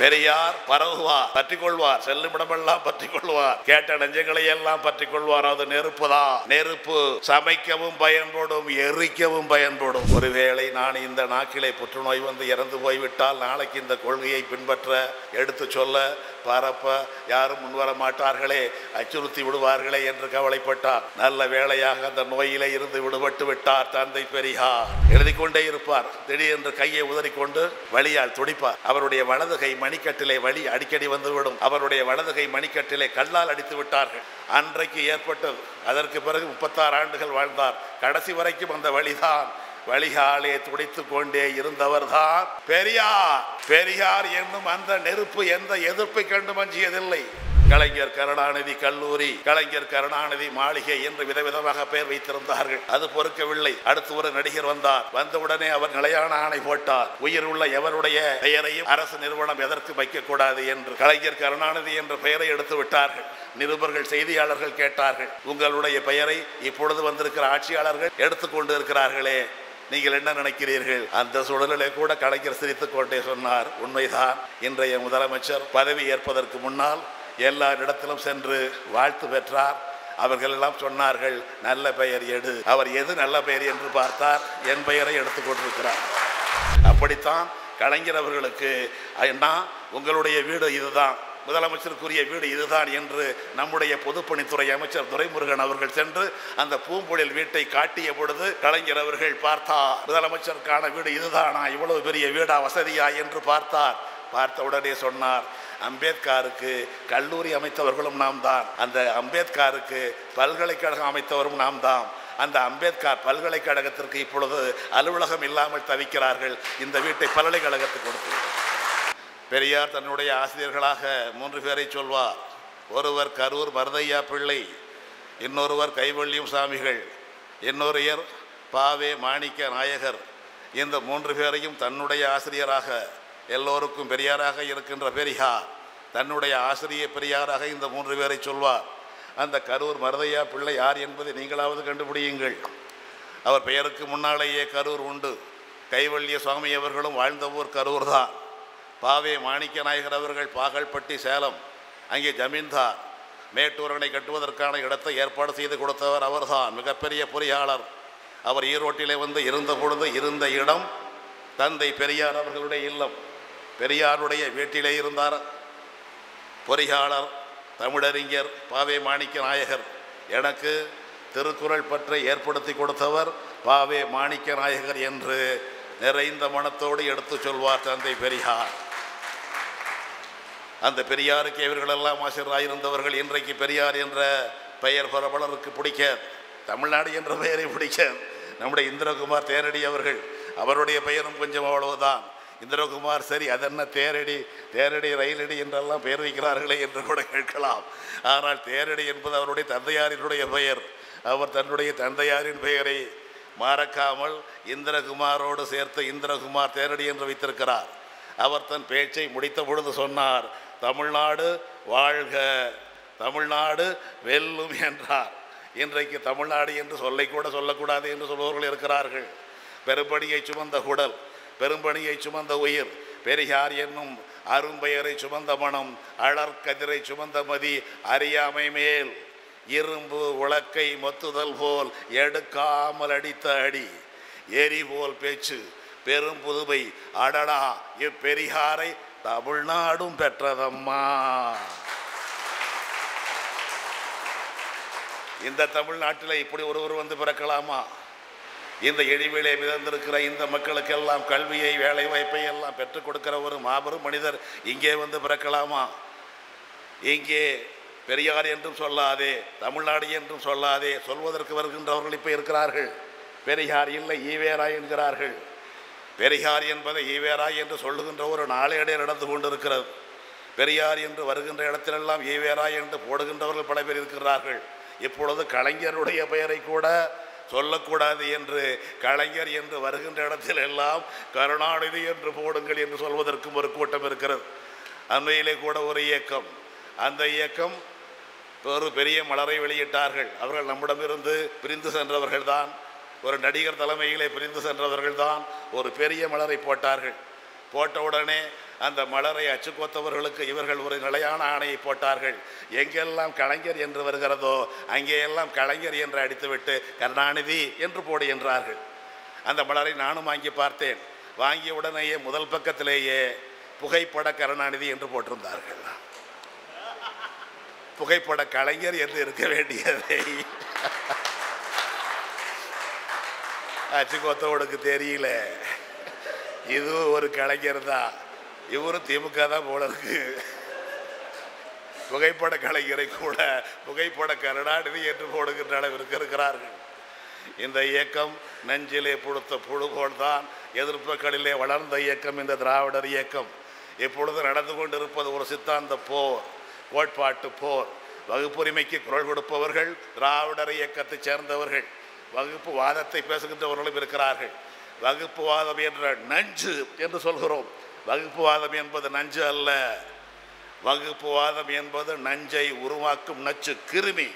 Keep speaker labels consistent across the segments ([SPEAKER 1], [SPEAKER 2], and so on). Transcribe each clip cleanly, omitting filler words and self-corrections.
[SPEAKER 1] பெரியார் பரவுவார், பற்றி கொள்வார், செல்லுமிடமெல்லாம் பற்றி கொள்வார், கேட்ட நெஞ்சங்களை எல்லாம் பற்றி கொள்வார். அது நெருப்பு தான். நெருப்பு சமைக்கவும் பயன்படும், எரிக்கவும் பயன்படும். ஒருவேளை நான் இந்த நாக்கிலே புற்றுநோய் வந்து இறந்து போய்விட்டால் நாளைக்கு இந்த கொள்கையை பின்பற்ற, எடுத்து சொல்ல, பரப்ப யாரும் முன்வர மாட்டார்களே, அச்சுறுத்தி விடுவார்களே என்று கவலைப்பட்டார். நல்ல வேளையாக அந்த நோயிலே இருந்து விடுபட்டு விட்டார் தந்தை பெரியார். எழுதி கொண்டே இருப்பார். திடீரென்று கையை உதறிக்கொண்டு வலியால் துடிப்பார். அவருடைய வலதுகை மணிக்கட்டிலே வலி அடிக்கடி வந்துவிடும். அவருடைய வலதுகை மணிக்கட்டிலே கல்லால் அடித்து விட்டார்கள். அன்றைக்கு ஏற்பட்டது. அதற்கு பிறகு 36 ஆண்டுகள் வாழ்ந்தார். கடைசி வரைக்கும் அந்த வலிதான். வலிகாலே துடித்து கொண்டே இருந்தவர் தான் பெரியார். பெரியார் என்னும் அந்த நெருப்பு எந்த எதிர்ப்பை கண்டு மஞ்சியதில்லை. கலைஞர் கருணாநிதி கல்லூரி, கலைஞர் கருணாநிதி மாளிகை என்று விதவிதமாக பெயர் வைத்திருந்தார்கள். அது பொறுக்கவில்லை. அடுத்து ஒரு நடிகர் வந்தார். வந்தவுடனே அவர் நிலையான ஆணை போட்டார். உயிர் உள்ள எவருடைய பெயரையும் அரசு நிறுவனம் எதற்கு வைக்கக்கூடாது என்று கலைஞர் கருணாநிதி என்ற பெயரை எடுத்து விட்டார்கள். நிருபர்கள், செய்தியாளர்கள் கேட்டார்கள், உங்களுடைய பெயரை இப்பொழுது வந்திருக்கிற ஆட்சியாளர்கள் எடுத்துக்கொண்டு இருக்கிறார்களே, நீங்கள் என்ன நினைக்கிறீர்கள்? அந்த சூழலிலே கூட கலைஞர் சிரித்துக் கொண்டே சொன்னார், உண்மைதான். இன்றைய முதலமைச்சர் பதவி ஏற்பதற்கு முன்னால் எல்லா இடத்திலும் சென்று வாழ்த்து பெற்றார். அவர்கள் எல்லாம் சொன்னார்கள், நல்ல பெயர் எடு. அவர் எது நல்ல பெயர் என்று பார்த்தார், என் பெயரை எடுத்துக் கொண்டிருக்கிறார். அப்படித்தான் கலைஞர் அவர்களுக்கு, அண்ணா உங்களுடைய வீடு இதுதான், முதலமைச்சருக்குரிய வீடு இதுதான் என்று நம்முடைய பொதுப்பணித்துறை அமைச்சர் துரைமுருகன் அவர்கள் சென்று அந்த பூம்பொழில் வீட்டை காட்டிய பொழுது கலைஞர் அவர்கள் பார்த்தார், முதலமைச்சருக்கான வீடு இதுதானா, இவ்வளவு பெரிய வீடா, வசதியா என்று பார்த்தார். பார்த்த உடனே சொன்னார், அம்பேத்கருக்கு கல்லூரி அமைத்தவர்களும் நாம் தான், அந்த அம்பேத்கருக்கு பல்கலைக்கழகம் அமைத்தவரும் நாம் தான், அந்த அம்பேத்கர் பல்கலைக்கழகத்திற்கு இப்பொழுது அலுவலகம் இல்லாமல் தவிக்கிறார்கள், இந்த வீட்டை பல்கலைக்கழகத்துக்கு கொடுத்து. பெரியார் தன்னுடைய ஆசிரியர்களாக 3 பேரை சொல்வார். ஒருவர் கரூர் மருதையா பிள்ளை, இன்னொருவர் கைவள்ளியம் சாமிகள், இன்னொருவர் பாவே மாணிக்க நாயகர். இந்த 3 பேரையும் தன்னுடைய ஆசிரியராக, எல்லோருக்கும் பெரியாராக இருக்கின்ற பெரியார் தன்னுடைய ஆசிரிய பெரியாராக இந்த 3 பேரை சொல்வார். அந்த கரூர் மருதையா பிள்ளை யார் என்பதை நீங்களாவது கண்டுபிடியுங்கள். அவர் பெயருக்கு முன்னாலேயே கரூர் உண்டு. கைவள்ளிய சுவாமி அவர்களும் வாழ்ந்த ஊர் கரூர் தான். பாவே மாணிக்க நாயகர் அவர்கள் பாகல்பட்டி சேலம், அங்கே ஜமீன்தார். மேட்டூரணை கட்டுவதற்கான இடத்தை ஏற்பாடு செய்து கொடுத்தவர் அவர்தான். மிகப்பெரிய பொறியாளர். அவர் ஈரோட்டிலே வந்து இருந்த பொழுது இருந்த இடம் தந்தை பெரியார் அவர்களுடைய இல்லம். பெரியாருடைய வீட்டிலே இருந்தார் பொறியாளர், தமிழறிஞர் பாவே மாணிக்க நாயகர். எனக்கு திருக்குறள் பற்றி ஏற்படுத்தி கொடுத்தவர் பாவே மாணிக்க நாயகர் என்று நிறைந்த மனத்தோடு எடுத்து சொல்வார் தந்தை பெரியார். அந்த பெரியாருக்கு இவர்களெல்லாம் ஆசிரியராயிருந்தவர்கள். இன்றைக்கு பெரியார் என்ற பெயர் பலருக்கு பிடிக்க, தமிழ்நாடு என்ற பெயரை பிடிக்க. நம்முடைய இந்திரகுமார் தேரடி அவர்கள், அவருடைய பெயரும் கொஞ்சம் அவ்வளவுதான். இந்திரகுமார் சரி, அதென்ன தேரடி, தேரடி ரயிலடி என்றெல்லாம் பெயர் வைக்கிறார்களே என்று கூட கேட்கலாம். ஆனால் தேரடி என்பது அவருடைய தந்தையாரினுடைய பெயர். அவர் தன்னுடைய தந்தையாரின் பெயரை மறக்காமல் இந்திரகுமாரோடு சேர்த்து இந்திரகுமார் தேரடி என்று வைத்திருக்கிறார். அவர் தன் பேச்சை முடித்த பொழுது சொன்னார், தமிழ்நாடு வாழ்க, தமிழ்நாடு வெல்லும் என்றார். இன்றைக்கு தமிழ்நாடு என்று சொல்லை கூட சொல்லக்கூடாது என்று சொல்பவர்கள் இருக்கிறார்கள். பெரும்பணியை சுமந்த குடல், பெரும்பணியை சுமந்த உயிர், பெரியார் என்னும் அரும்பெயரை சுமந்த மனம், அழற்கதிரை சுமந்த மதி, அறியாமை மேல் இரும்பு உலக்கை மொத்துதல் போல் எடுக்காமல் அடித்த அடி, எரி போல் பேச்சு, பெரும் புதுமை, அடடா இப்பெரியாரை தமிழ்நாடும் பெற்றதம்மா. இந்த தமிழ்நாட்டில் இப்படி ஒருவர் வந்து பிறக்கலாமா? இந்த எழிவிலே மிதந்திருக்கிற இந்த மக்களுக்கெல்லாம் கல்வியை, வேலை வாய்ப்பை எல்லாம் பெற்றுக் கொடுக்கிற ஒரு மாபெரும் மனிதர் இங்கே வந்து பிறக்கலாமா? இங்கே பெரியார் என்றும் சொல்லாதே, தமிழ்நாடு என்றும் சொல்லாதே, சொல்வதற்கு வருகின்றவர்கள் இப்போ இருக்கிறார்கள். பெரியார் இல்லை ஈவேரா என்கிறார்கள். பெரியார் என்பதை ஈவேரா என்று சொல்லுகின்ற ஒரு நாளேடே நடந்து கொண்டிருக்கிறது. பெரியார் என்று வருகின்ற இடத்திலெல்லாம் ஈவேரா என்று போடுகின்றவர்கள் பல பேர் இருக்கிறார்கள். இப்பொழுது கலைஞருடைய பெயரை கூட சொல்லக்கூடாது என்று, கலைஞர் என்று வருகின்ற இடத்தில் எல்லாம் கருணாநிதி என்று போடுங்கள் என்று சொல்வதற்கும் ஒரு கூட்டம் இருக்கிறது. அண்மையிலே கூட ஒரு இயக்கம், அந்த இயக்கம் ஒரு பெரிய மலரை வெளியிட்டார்கள். அவர்கள் நம்மிடமிருந்து பிரிந்து சென்றவர்கள் தான், ஒரு நடிகர் தலைமையிலே பிரிந்து சென்றவர்கள் தான் ஒரு பெரிய மலரை போட்டார்கள். போட்டவுடனே அந்த மலரை அச்சுக்கோத்தவர்களுக்கு இவர்கள் ஒரு நிலையான ஆணையை போட்டார்கள். எங்கெல்லாம் கலைஞர் என்று வருகிறதோ அங்கேயெல்லாம் கலைஞர் என்று அடித்துவிட்டு கருணாநிதி என்று போடு என்றார்கள். அந்த மலரை நானும் வாங்கி பார்த்தேன். வாங்கிய உடனேயே முதல் பக்கத்திலேயே புகைப்பட கருணாநிதி என்று போட்டிருந்தார்கள். புகைப்பட கலைஞர் என்று இருக்க வேண்டியதை அச்சுக்கோத்தவனுக்கு தெரியல. இது ஒரு கலைஞர் தான், இவரும் திமுக தான் போல இருக்கு. புகைப்பட கலைஞரை கூட புகைப்பட கருணாநிதி என்று போடுகின்ற அளவிற்கு இருக்கிறார்கள். இந்த இயக்கம் நெஞ்சிலே புழுத்த புழுகோள் தான். எதிர்ப்புகளிலே வளர்ந்த இயக்கம் இந்த திராவிடர் இயக்கம். இப்பொழுது நடந்து கொண்டிருப்பது ஒரு சித்தாந்த போர், கோட்பாட்டு போர். வகுப்புரிமைக்கு குரல் கொடுப்பவர்கள் திராவிடர் இயக்கத்தை சேர்ந்தவர்கள். வகுப்பு வாதத்தை பேசுகின்றவர்களும் இருக்கிறார்கள். வகுப்புவாதம் என்ற நஞ்சு என்று சொல்கிறோம். வகுப்புவாதம் என்பது நஞ்சு அல்ல. வகுப்புவாதம் என்பது நஞ்சை உருவாக்கும் நச்சு கிருமி.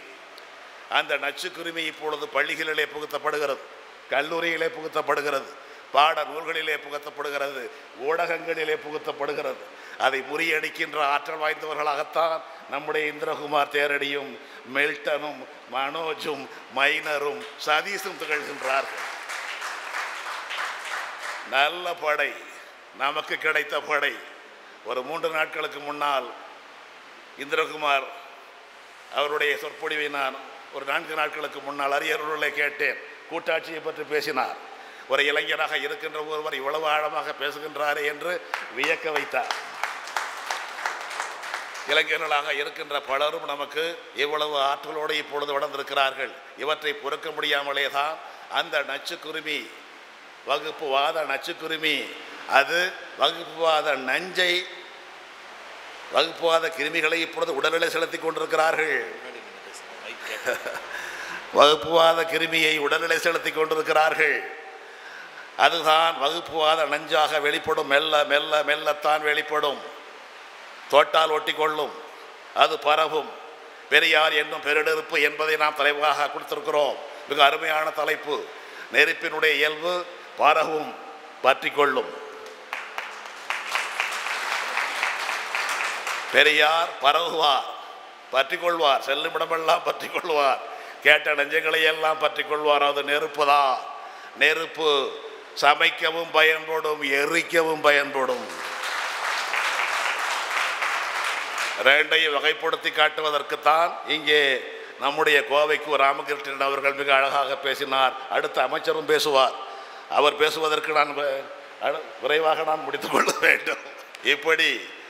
[SPEAKER 1] அந்த நச்சு கிருமி இப்பொழுது பள்ளிகளிலே புகுத்தப்படுகிறது, கல்லூரியிலே புகுத்தப்படுகிறது, பாட நூல்களிலே புகுத்தப்படுகிறது, ஊடகங்களிலே புகுத்தப்படுகிறது. அதை முறியடிக்கின்ற ஆற்றல் வாய்ந்தவர்களாகத்தான் நம்முடைய இந்திரகுமார் தேரடியும் மெல்டனும் மனோஜும் மைனரும் சதீஷும் திகழ்கின்றார்கள். நல்ல படை, நமக்கு கிடைத்த படை. ஒரு 3 நாட்களுக்கு முன்னால் இந்திரகுமார் அவருடைய சொற்பொழிவை நான் ஒரு 4 நாட்களுக்கு முன்னால் அரியலூரில் கேட்டேன். கூட்டாட்சியை பற்றி பேசினார். ஒரு இளைஞராக இருக்கின்ற ஒருவர் இவ்வளவு ஆழமாக பேசுகின்றாரே என்று வியக்க வைத்தார். இளைஞர்களாக இருக்கின்ற பலரும் நமக்கு இவ்வளவு ஆற்றலோடு இப்பொழுது வளர்ந்திருக்கிறார்கள். இவற்றை பொறுக்க முடியாமலே தான் அந்த நச்சுக்குருமி, வகுப்புவாத நச்சுக்குருமி, அது வகுப்புவாத நஞ்சை, வகுப்புவாத கிருமிகளை இப்பொழுது உடலில் செலுத்தி கொண்டிருக்கிறார்கள். வகுப்புவாத கிருமியை உடலில் செலுத்தி கொண்டிருக்கிறார்கள். அதுதான் வகுப்புவாத நஞ்சாக வெளிப்படும். மெல்ல மெல்ல மெல்லத்தான் வெளிப்படும். தோட்டால் ஒட்டி கொள்ளும், அது பரவும். பெரியார் என்னும் பெருநெருப்பு என்பதை நாம் தலைவாக கொடுத்திருக்கிறோம். மிக அருமையான தலைப்பு. நெருப்பினுடைய இயல்பு பரவும், பற்றி கொள்ளும். பெரியார் பரவுவார், பற்றி கொள்வார், செல்லும் இடமெல்லாம் பற்றி கொள்வார், கேட்ட நெஞ்சங்களை எல்லாம் பற்றி கொள்வார். அது நெருப்பு தான். நெருப்பு சமைக்கவும் பயன்படும், எரிக்கவும் பயன்படும். ரெண்டையும் வகைப்படுத்தி காட்டுவதற்குத்தான் இங்கே நம்முடைய கோவைக்கு ராமகிருஷ்ணன் அவர்கள் மிக அழகாக பேசினார். அடுத்த அமைச்சரும் பேசுவார். அவர் பேசுவதற்கு நான் விரைவாக நான் முடித்துக் கொள்ள வேண்டும். இப்படி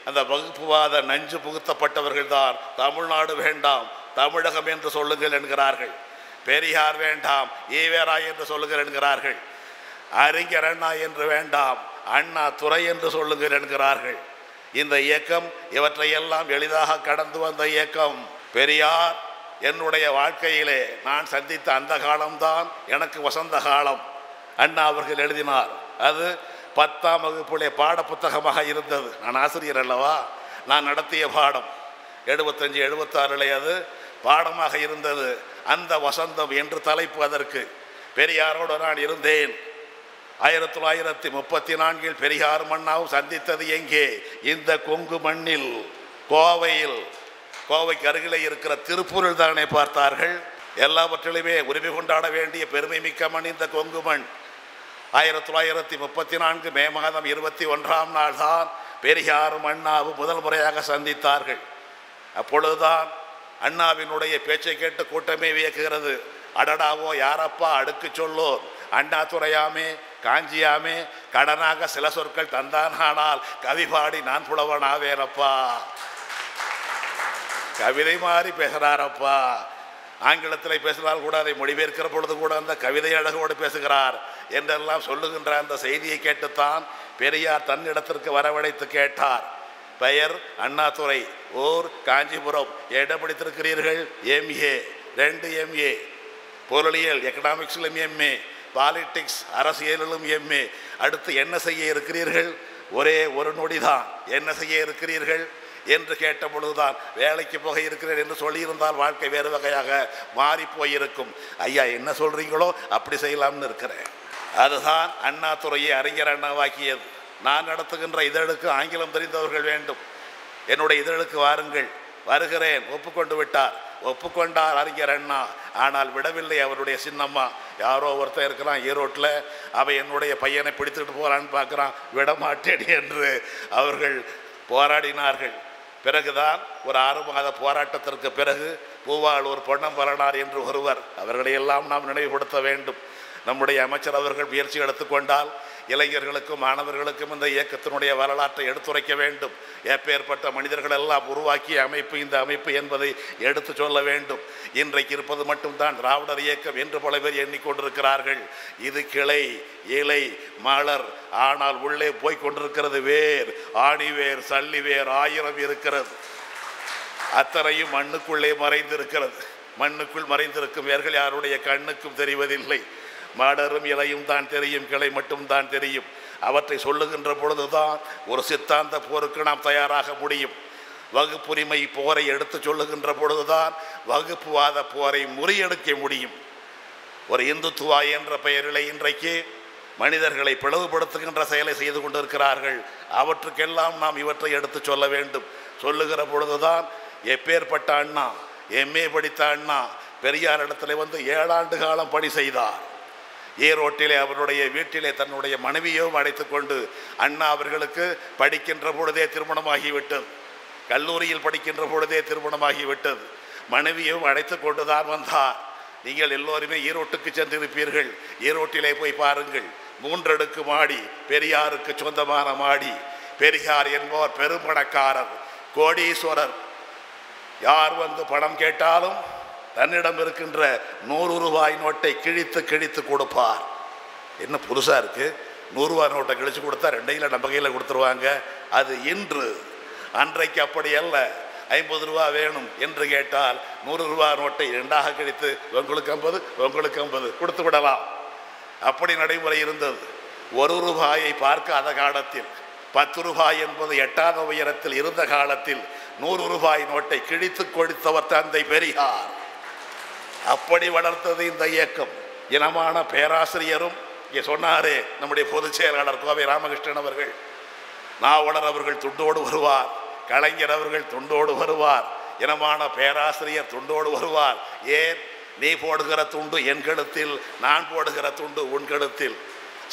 [SPEAKER 1] அந்த வகுப்புவாத நஞ்சு புகுத்தப்பட்டவர்கள் தான் தமிழ்நாடு வேண்டாம், தமிழகம் என்று சொல்லுங்கள் என்கிறார்கள். பெரியார் வேண்டாம், ஈவேரா என்று சொல்லுங்கள் என்கிறார்கள். அறிஞர் அண்ணா என்று வேண்டாம், அண்ணா துரை என்று சொல்லுங்கள் என்கிறார்கள். இந்த இயக்கம் இவற்றையெல்லாம் எளிதாக கடந்து வந்த இயக்கம். பெரியார் என்னுடைய வாழ்க்கையிலே நான் சந்தித்த அந்த காலம்தான் எனக்கு வசந்த காலம். அண்ணா அவர்கள் எழுதினார். அது 10ஆம் வகுப்பிலே பாட புத்தகமாக இருந்தது. நான் ஆசிரியர் அல்லவா, நான் நடத்திய பாடம் 75 76 அது பாடமாக இருந்தது. அந்த வசந்தம் என்று தலைப்பு அதற்கு. பெரியாரோடு நான் இருந்தேன். 1934 பெரியார் மன்னாவும் சந்தித்தது எங்கே? இந்த கொங்கு மண்ணில், கோவையில். கோவைக்கு அருகிலே இருக்கிற திருப்பூரில் தானே பார்த்தார்கள். எல்லாவற்றிலுமே உரிமை கொண்டாட வேண்டிய பெருமை மிக்க மண் இந்த கொங்கு மண். 1934 மே மாதம் 21ஆம் நாள் தான் பெரியாரும் அண்ணாவும் முதல் முறையாக சந்தித்தார்கள். அப்பொழுதுதான் அண்ணாவினுடைய பேச்சை கேட்டு கூட்டமே வியக்குகிறது. அடடாவோ யாரப்பா அடுக்கு சொல்லோ, அண்ணா துறையாமே காஞ்சியாமே, கடனாக சில சொற்கள் தந்தானால் கவி பாடி நான் புலவன் ஆவேனப்பா. கவிதை மாதிரி பேசுகிறாரப்பா. ஆங்கிலத்தில் பேசினால் கூட அதை மொழிபெயர்க்கிற பொழுது கூட அந்த கவிதை அழகோடு பேசுகிறார் என்றெல்லாம் சொல்லுகின்ற அந்த செய்தியை கேட்டுத்தான் பெரியார் தன்னிடத்திற்கு வரவழைத்து கேட்டார். பெயர் அண்ணாதுரை, ஊர் காஞ்சிபுரம். என்ன படித்திருக்கிறீர்கள்? MA, 2 MA, பொருளியல் எக்கனாமிக்ஸிலும் MA, பாலிட்டிக்ஸ் அரசியலிலும் MA. அடுத்து என்ன செய்ய இருக்கிறீர்கள்? ஒரே ஒரு நொடிதான். என்ன செய்ய இருக்கிறீர்கள் என்று கேட்ட பொழுதுதான் வேலைக்கு போக இருக்கிறேன் என்று சொல்லியிருந்தால் வாழ்க்கை வேறு வகையாக மாறி போயிருக்கும். ஐயா என்ன சொல்றீங்களோ அப்படி செய்யலாம்னு இருக்கிறேன். அதுதான் அண்ணா துறையை அறிஞர் அண்ணாவாக்கியது. நான் நடத்துகின்ற இதழுக்கு ஆங்கிலம் தெரிந்தவர்கள் வேண்டும். என்னுடைய இதழுக்கு வாருங்கள். வருகிறேன். ஒப்புக்கொண்டு விட்டார். ஒப்புக்கொண்டார் அறிஞர் அண்ணா. ஆனால் விடவில்லை அவருடைய சின்னம்மா. யாரோ ஒருத்தர் இருக்கிறான் ஈரோட்டில், அவன் என்னுடைய பையனை பிடித்துட்டு போகிறான்னு பார்க்குறான், விடமாட்டேன் என்று அவர்கள் போராடினார்கள். பிறகுதான் ஒரு 6 மாத போராட்டத்திற்கு பிறகு பூவாளூர் பொன்னம்பலனார் என்று ஒருவர், அவர்களையெல்லாம் நாம் நினைவுபடுத்த வேண்டும். நம்முடைய அமைச்சர் அவர்கள் முயற்சி எடுத்துக்கொண்டால் இளைஞர்களுக்கும் மாணவர்களுக்கும் இந்த இயக்கத்தினுடைய வரலாற்றை எடுத்துரைக்க வேண்டும். எப்பேற்பட்ட மனிதர்கள் எல்லாம் உருவாக்கிய அமைப்பு இந்த அமைப்பு என்பதை எடுத்து சொல்ல வேண்டும். இன்றைக்கு இருப்பது மட்டும்தான் திராவிடர் இயக்கம் என்று பல பேர் எண்ணிக்கொண்டிருக்கிறார்கள். இது கிளை, இலை, மலர். ஆனால் உள்ளே போய்கொண்டிருக்கிறது வேர், ஆணிவேர், சல்லிவேர் 1000 இருக்கிறது. அத்தனையும் மண்ணுக்குள்ளே மறைந்திருக்கிறது. மண்ணுக்குள் மறைந்திருக்கும் வேர்கள் யாருடைய கண்ணுக்கும் தெரிவதில்லை. மலரும் இலையும் தான் தெரியும், கிளை மட்டும் தான் தெரியும். அவற்றை சொல்லுகின்ற பொழுதுதான் ஒரு சித்தாந்த போருக்கு நாம் தயாராக முடியும். வகுப்புரிமை போரை எடுத்து சொல்லுகின்ற பொழுதுதான் வகுப்புவாத போரை முறியடிக்க முடியும். ஒரு இந்துத்துவா என்ற பெயரிலே இன்றைக்கு மனிதர்களை பிளவுபடுத்துகின்ற செயலை செய்து கொண்டிருக்கிறார்கள். அவற்றுக்கெல்லாம் நாம் இவற்றை எடுத்து சொல்ல வேண்டும். சொல்லுகிற பொழுதுதான் எப்பேற்பட்ட அண்ணா, எம்ஏ படித்த அண்ணா பெரியார் இடத்துல வந்து 7 ஆண்டு காலம் பணி செய்தார். ஈரோட்டிலே அவருடைய வீட்டிலே தன்னுடைய மனைவியும் அழைத்து கொண்டு, அண்ணா அவர்களுக்கு படிக்கின்ற பொழுதே திருமணமாகிவிட்டது, கல்லூரியில் படிக்கின்ற பொழுதே திருமணமாகிவிட்டது. மனைவியும் அழைத்து கொண்டு தான் வந்தார். நீங்கள் எல்லோருமே ஈரோட்டுக்கு சென்றிருப்பீர்கள். ஈரோட்டிலே போய் பாருங்கள். 3 அடுக்கு மாடி, பெரியாருக்கு சொந்தமான மாடி. பெரியார் என்பவர் பெரும்பணக்காரர், கோடீஸ்வரர். யார் வந்து பணம் கேட்டாலும் தன்னிடம் இருக்கின்ற 100 ரூபாய் நோட்டை கிழித்து கிழித்து கொடுப்பார். என்ன புதுசாக இருக்குது, 100 ரூபாய் நோட்டை கிழித்து கொடுத்தா 2 கையில் நம்ம கையில் கொடுத்துருவாங்க. அது இன்று. அன்றைக்கு அப்படி அல்ல. 50 ரூபா வேணும் என்று கேட்டால் 100 ரூபாய் நோட்டை 2ஆக கிழித்து உங்களுக்கு 50 உங்களுக்கு 50 கொடுத்து விடலாம். அப்படி நடைமுறை இருந்தது. 1 ரூபாயை பார்க்காத காலத்தில், 10 ரூபாய் என்பது எட்டாத உயரத்தில் இருந்த காலத்தில் 100 ரூபாய் நோட்டை கிழித்து கொடுத்தவர் தந்தை பெரியார். அப்படி வளர்த்தது இந்த இயக்கம். இனமான பேராசிரியரும் இங்கே சொன்னாரே நம்முடைய பொதுச் செயலாளர் கோவை ராமகிருஷ்ணன் அவர்கள், நாவலர் அவர்கள் துண்டோடு வருவார், கலைஞர் அவர்கள் துண்டோடு வருவார், இனமான பேராசிரியர் துண்டோடு வருவார். ஏன்? நீ போடுகிற துண்டு என் கழுத்தில், நான் போடுகிற துண்டு உன் கழுத்தில்.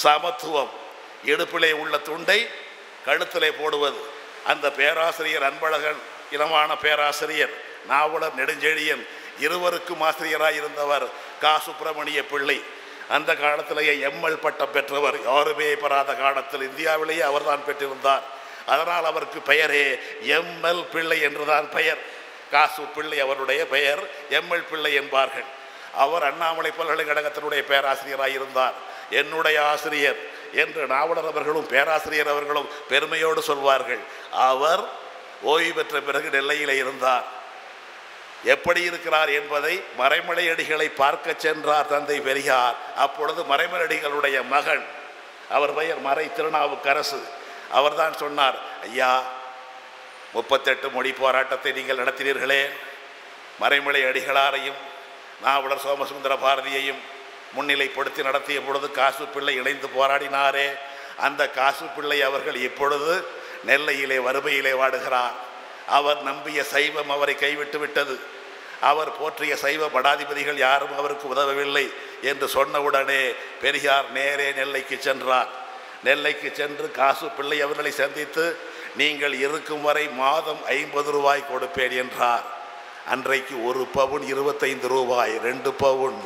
[SPEAKER 1] சமத்துவம். இடுப்பிலே உள்ள துண்டை கழுத்திலே போடுவது. அந்த பேராசிரியர் அன்பழகன், இனமான பேராசிரியர், நாவலர் நெடுஞ்செழியன் இருவருக்கும் ஆசிரியராக இருந்தவர் கா. சுப்பிரமணிய பிள்ளை. அந்த காலத்திலேயே எம்எல் பட்டம் பெற்றவர். யாருமே பெறாத காலத்தில் இந்தியாவிலேயே அவர்தான் பெற்றிருந்தார். அதனால் அவருக்கு பெயரே எம்எல் பிள்ளை என்றுதான் பெயர். காசு பிள்ளை அவருடைய பெயர், எம்எல் பிள்ளை என்பார்கள். அவர் அண்ணாமலை பல்கலைக்கழகத்தினுடைய பேராசிரியராக இருந்தார். என்னுடைய ஆசிரியர் என்று நாவலர் அவர்களும் பேராசிரியர் அவர்களும் பெருமையோடு சொல்வார்கள். அவர் ஓய்வு பெற்ற பிறகு நெல்லையில் இருந்தார். எப்படி இருக்கிறார் என்பதை மறைமலையடிகளை பார்க்க சென்றார் தந்தை பெரியார். அப்பொழுது மறைமலையடிகளுடைய மகன், அவர் பெயர் மறை திருநாவுக்கரசு, அவர்தான் சொன்னார், ஐயா 38 மொழி போராட்டத்தை நீங்கள் நடத்தினீர்களே, மறைமலை அடிகளாரையும் நாவலர் சோமசுந்தர பாரதியையும் முன்னிலைப்படுத்தி நடத்திய பொழுது காசு பிள்ளை இணைந்து போராடினாரே, அந்த காசு பிள்ளை அவர்கள் இப்பொழுது நெல்லையிலே வறுமையிலே வாடுகிறார். அவர் நம்பிய சைவம் அவரை கைவிட்டு விட்டது. அவர் போற்றிய சைவ படாதிபதிகள் யாரும் அவருக்கு உதவவில்லை என்று சொன்னவுடனே பெரியார் நேரே நெல்லைக்கு சென்றார். நெல்லைக்கு சென்று காசு பிள்ளை அவர்களை சந்தித்து, நீங்கள் இருக்கும் வரை மாதம் 50 ரூபாய் கொடுப்பேன் என்றார். அன்றைக்கு 1 பவுன் 25 ரூபாய், 2 பவுன்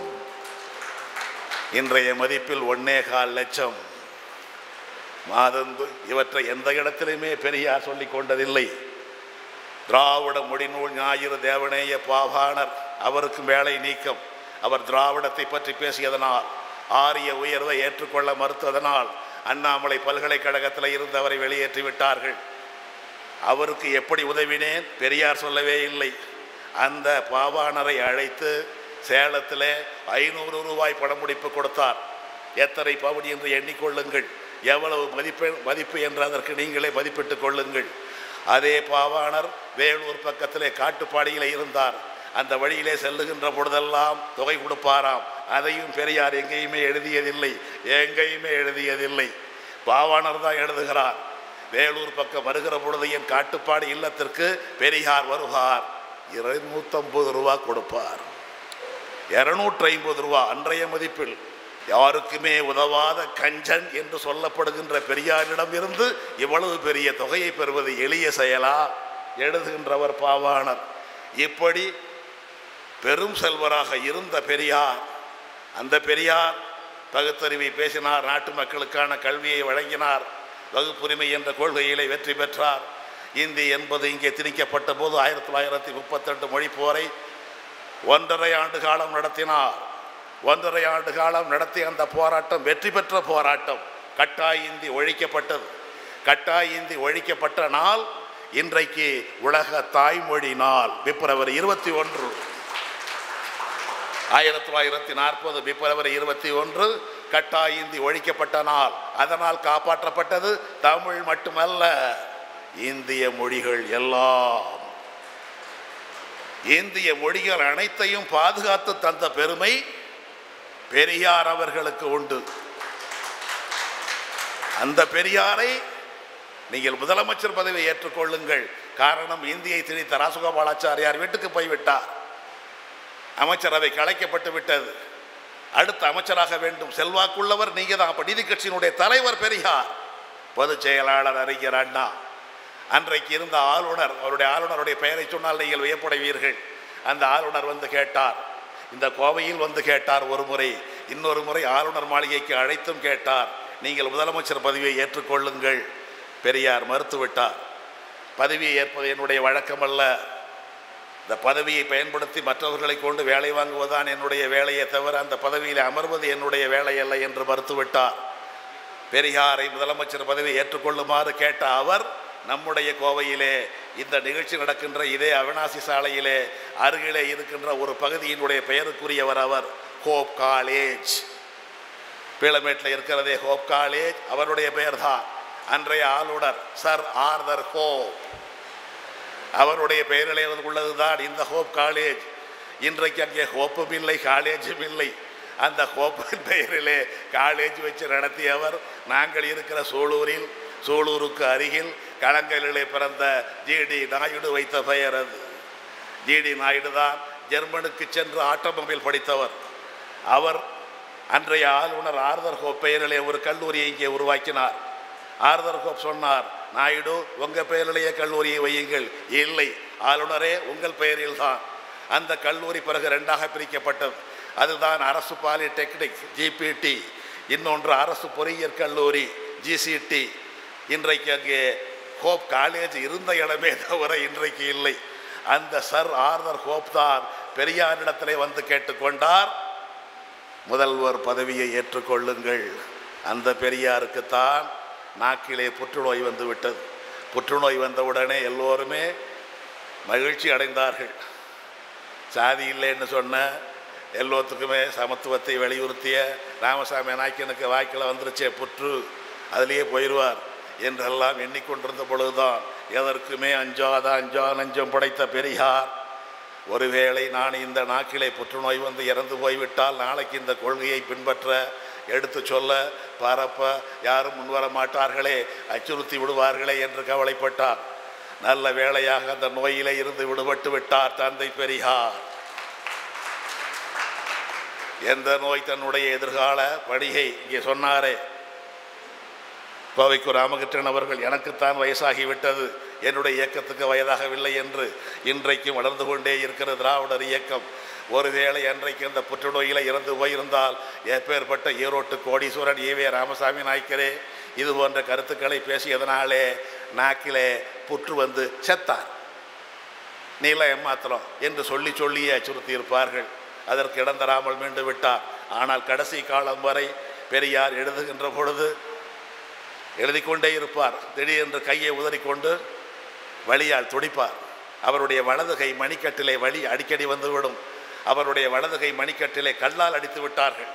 [SPEAKER 1] இன்றைய மதிப்பில் 1.25 லட்சம் மாதந்து. இவற்றை எந்த இடத்திலுமே பெரியார் சொல்லிக் கொண்டதில்லை. திராவிட மொழிநூல் ஞாயிறு தேவநேய பாவாணர், அவருக்கு வேலை நீக்கம். அவர் திராவிடத்தை பற்றி பேசியதனால், ஆரிய உயர்வை ஏற்றுக்கொள்ள மறுத்ததனால் அண்ணாமலை பல்கலைக்கழகத்தில் இருந்தவரை வெளியேற்றி விட்டார்கள். அவருக்கு எப்படி உதவினேன் பெரியார் சொல்லவே இல்லை. அந்த பாவாணரை அழைத்து சேலத்தில் 500 ரூபாய் பணமுடிப்பு கொடுத்தார். எத்தனை பவுன் என்று எண்ணிக்கொள்ளுங்கள், எவ்வளவு மதிப்பு என்று அதற்கு நீங்களே மதிப்பிட்டுக் கொள்ளுங்கள். அதே பாவாணர் வேலூர் பக்கத்திலே காட்டுப்பாடியில் இருந்தார். அந்த வழியிலே செல்லுகின்ற பொழுதெல்லாம் தொகை கொடுப்பாராம். அதையும் பெரியார் எங்கேயுமே எழுதியதில்லை. பாவாணர் தான் எழுதுகிறார். வேலூர் பக்கம் வருகிற பொழுது என் காட்டுப்பாடு இல்லத்திற்கு பெரியார் வருவார், 250 ரூபா கொடுப்பார். 250 ரூபா அன்றைய மதிப்பில் யாருக்குமே உதவாத கஞ்சன் என்று சொல்லப்படுகின்ற பெரியாரிடம் இருந்து இவ்வளவு பெரிய தொகையை பெறுவது எளிய செயலா? எழுதுகின்றவர் பாவாணர். இப்படி பெரும் செல்வராக இருந்த பெரியார், அந்த பெரியார் பகுத்தறிவை பேசினார், நாட்டு மக்களுக்கான கல்வியை வழங்கினார், வகுப்புரிமை என்ற கொள்கையிலே வெற்றி பெற்றார். இந்தி என்பது இங்கே திணிக்கப்பட்ட போது 1932 மொழி போரை 1.5 ஆண்டு காலம் நடத்தினார். 1.5 ஆண்டு காலம் நடத்திய அந்த போராட்டம் வெற்றி பெற்ற போராட்டம். கட்டாய இந்தி ஒழிக்கப்பட்டது. கட்டாய இந்தி ஒழிக்கப்பட்ட நாள் இன்றைக்கு உலக தாய்மொழி நாள். பிப்ரவரி 21, 1940 பிப்ரவரி 21 கட்டாய இந்தி ஒழிக்கப்பட்ட நாள். அதனால் காப்பாற்றப்பட்டது தமிழ் மட்டுமல்ல, இந்திய மொழிகள் எல்லாம். இந்திய மொழிகள் அனைத்தையும் பாதுகாத்து தந்த பெருமை பெரியார் அவர்களுக்கு உண்டு. அந்த பெரியாரை நீங்கள் முதலமைச்சர் பதவியை ஏற்றுக்கொள்ளுங்கள். காரணம், இந்தியை திணித்த ராசகோபாலாச்சாரியார் வீட்டுக்கு போய்விட்டார். அமைச்சரவை கலைக்கப்பட்டு விட்டது. அடுத்த அமைச்சராக வேண்டும் செல்வாக்குள்ளவர் நீங்க தான். அப்ப நீதி கட்சியினுடைய தலைவர் பெரியார், பொதுச் செயலாளர் அறிஞர் அண்ணா, அன்றைக்கு இருந்த ஆளுநர், அவருடைய ஆளுநருடைய பெயரை சொன்னால் நீங்கள் வியப்படைவீர்கள். அந்த ஆளுநர் வந்து கேட்டார், இந்த கோவையில் வந்து கேட்டார் ஒரு முறை, இன்னொரு முறை ஆளுநர் மாளிகைக்கு அழைத்தும் கேட்டார், நீங்கள் முதலமைச்சர் பதவியை ஏற்றுக்கொள்ளுங்கள். பெரியார் மறுத்துவிட்டார். பதவியை ஏற்பது என்னுடைய வழக்கமல்ல, இந்த பதவியை பயன்படுத்தி மற்றவர்களை கொண்டு வேலை வாங்குவதுதான் என்னுடைய வேலையை தவிர அந்த பதவியில் அமர்வது என்னுடைய வேலை அல்ல என்று மறுத்துவிட்டார். பெரியாரை முதலமைச்சர் பதவியை ஏற்றுக்கொள்ளுமாறு கேட்ட அவர் நம்முடைய கோவையிலே இந்த நிகழ்ச்சி நடக்கின்ற இதே அவினாசி சாலையிலே அருகிலே இருக்கின்ற ஒரு பகுதியினுடைய பெயருக்குரியவர் அவர். ஹோப் காலேஜ், பீளமேட்டில் இருக்கிறதே ஹோப் காலேஜ், அவருடைய பெயர் தான். அன்றைய ஆளுநர் சர் ஆர்தர் ஹோப், அவருடைய பெயரிலே உள்ளதுதான் இந்த ஹோப் காலேஜ். இன்றைக்கு அங்கே ஹோப்பும் இல்லை, காலேஜும் இல்லை. அந்த ஹோப்பின் பெயரிலே காலேஜ் வச்சு நடத்தியவர் நாங்கள் இருக்கிற சூலூரில், சூலூருக்கு அருகில் களங்களிலே பிறந்த ஜிடி நாயுடு வைத்த பெயர் அது. ஜிடி நாயுடு தான் ஜெர்மனுக்கு சென்று ஆட்டோமொபைல் படித்தவர். அவர் அன்றைய ஆளுநர் ஆர்தர் ஹோப் பெயரிலே ஒரு கல்லூரியை இங்கே உருவாக்கினார். ஆர்தர் ஹோப் சொன்னார், நாயுடு உங்கள் பெயரிலேயே கல்லூரியை வையுங்கள். இல்லை ஆளுநரே, உங்கள் பெயரில் தான். அந்த கல்லூரி பிறகு 2ஆக பிரிக்கப்பட்டது. அதுதான் அரசு பாலிடெக்னிக் ஜிபிடி, இன்னொன்று அரசு பொறியியற் கல்லூரி ஜிசிடி. இன்றைக்கு அங்கே ஹோப் காலேஜ் இருந்த இடமே தவிர இன்றைக்கு இல்லை. அந்த சர் ஆர்தர் ஹோப் தான் பெரியாரிடத்திலே வந்து கேட்டுக்கொண்டார், முதல்வர் பதவியை ஏற்றுக்கொள்ளுங்கள். அந்த பெரியாருக்குத்தான் நாக்கிலே புற்றுநோய் வந்து விட்டது. புற்றுநோய் வந்தவுடனே எல்லோருமே மகிழ்ச்சி அடைந்தார்கள். சாதி இல்லைன்னு சொன்ன, எல்லோத்துக்குமே சமத்துவத்தை வலியுறுத்திய ராமசாமி நாய்க்கனுக்கு வாய்க்கில் வந்துருச்சே புற்று, அதிலேயே போயிடுவார் என்றெல்லாம் எண்ணிக்கொண்டிருந்த பொழுதுதான் எதற்குமே அஞ்சாத நஞ்சம் படைத்த பெரியார், ஒருவேளை நான் இந்த நாக்கிலே புற்றுநோய் வந்து இறந்து போய்விட்டால் நாளைக்கு இந்த கொள்கையை பின்பற்ற எடுத்து சொல்ல பரப்ப யாரும் முன்வர மாட்டார்களே, அச்சுறுத்தி விடுவார்களே என்று கவலைப்பட்டார். நல்ல வேளையாக அந்த நோயிலே இருந்து விடுபட்டு விட்டார் தந்தை பெரியார். எந்த நோய் தன்னுடைய எதிர்கால பணியை இங்கே சொன்னாரே, கோவைக்கு ராமகிருஷ்ணன் அவர்கள், எனக்குத்தான் வயசாகிவிட்டது, என்னுடைய இயக்கத்துக்கு வயதாகவில்லை என்று. இன்றைக்கும் வளர்ந்து கொண்டே இருக்கிற திராவிடர் இயக்கம். ஒருவேளை அன்றைக்கு அந்த புற்றுநோயில் இறந்து போயிருந்தால் எப்பேற்பட்ட ஈரோட்டு கோடீஸ்வரன் ஈவே ராமசாமி நாய்க்கரே இது போன்ற கருத்துக்களை பேசியதனாலே நாக்கிலே புற்று வந்து செத்தார், நீல ஏமாத்திரம் என்று சொல்லியே அச்சுறுத்தி இருப்பார்கள். அதற்கு இடம் தராமல் மீண்டு விட்டார். ஆனால் கடைசி காலம் வரை பெரியார் எழுதுகின்ற பொழுது எழுதி கொண்டே இருப்பார். திடீரென்று கையை உதறிக்கொண்டு வலியால் துடிப்பார். அவருடைய வலது கை மணிக்கட்டிலே வலி அடிக்கடி வந்துவிடும். அவருடைய வலது கை மணிக்கட்டிலே கல்லால் அடித்து விட்டார்கள்.